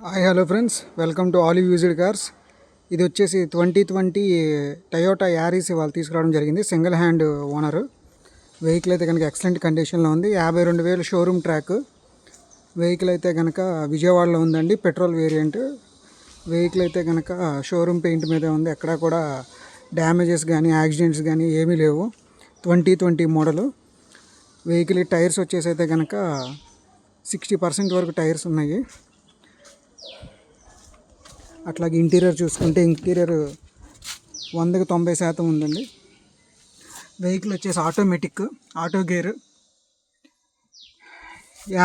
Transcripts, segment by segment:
Hi hello friends, welcome to all used cars. ఇది వచ్చేసి 2020 Toyota Aries వాళ్ళు తీసుకురావడం జరిగింది. Single hand owner. వెహికల్ అయితే కనుక ఎక్సలెంట్ కండిషన్లో ఉంది. 52,000 షోరూమ్ ట్రాక్. వెహికల్ అయితే కనుక విజయవాడలో ఉందండి. పెట్రోల్ వేరియంట్ వెహికల్ అయితే కనుక షోరూమ్ పెయింట్ మీదే ఉంది. ఎక్కడా కూడా డ్యామేజెస్ కానీ యాక్సిడెంట్స్ కానీ ఏమీ లేవు. 2020 మోడలు వెహికల్. టైర్స్ వచ్చేసి అయితే కనుక 60% వరకు టైర్స్ ఉన్నాయి. అట్లాగే ఇంటీరియర్ చూసుకుంటే ఇంటీరియర్ 100కి 90% ఉందండి. వెహికల్ వచ్చేసి automatic, auto gear.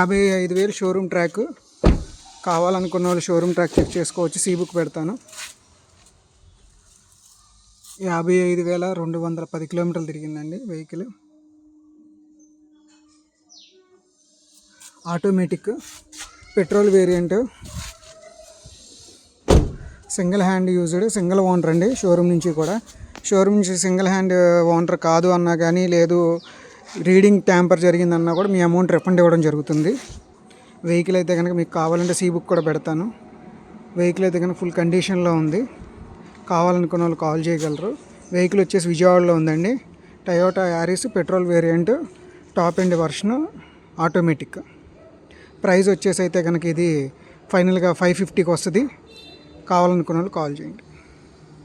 55,000 showroom track. కావాలనుకున్న వాళ్ళు షోరూమ్ ట్రాక్ చెక్ చేసుకోవచ్చు. సీ బుక్ పెడతాను. 55,210 కిలోమీటర్లు తిరిగిందండి vehicle. Automatic, petrol variant, single hand used, single owner అండి. షోరూమ్ నుంచి కూడా, షోరూమ్ నుంచి సింగిల్ హ్యాండ్ ఓనర్ కాదు అన్నా కానీ, లేదు రీడింగ్ ట్యాంపర్ జరిగిందన్నా కూడా మీ అమౌంట్ రిఫండ్ ఇవ్వడం జరుగుతుంది. వెహికల్ అయితే కనుక మీకు కావాలంటే సీ బుక్ కూడా పెడతాను. వెహికల్ అయితే కనుక ఫుల్ కండిషన్లో ఉంది. కావాలనుకున్న వాళ్ళు కాల్ చేయగలరు. వెహికల్ వచ్చేసి విజయవాడలో ఉందండి. Toyota Aries petrol variant, top end version, automatic. Price వచ్చేసి అయితే కనుక ఇది ఫైనల్గా 550కి వస్తుంది. కావాలనుకున్న వాళ్ళు కాల్ చేయండి.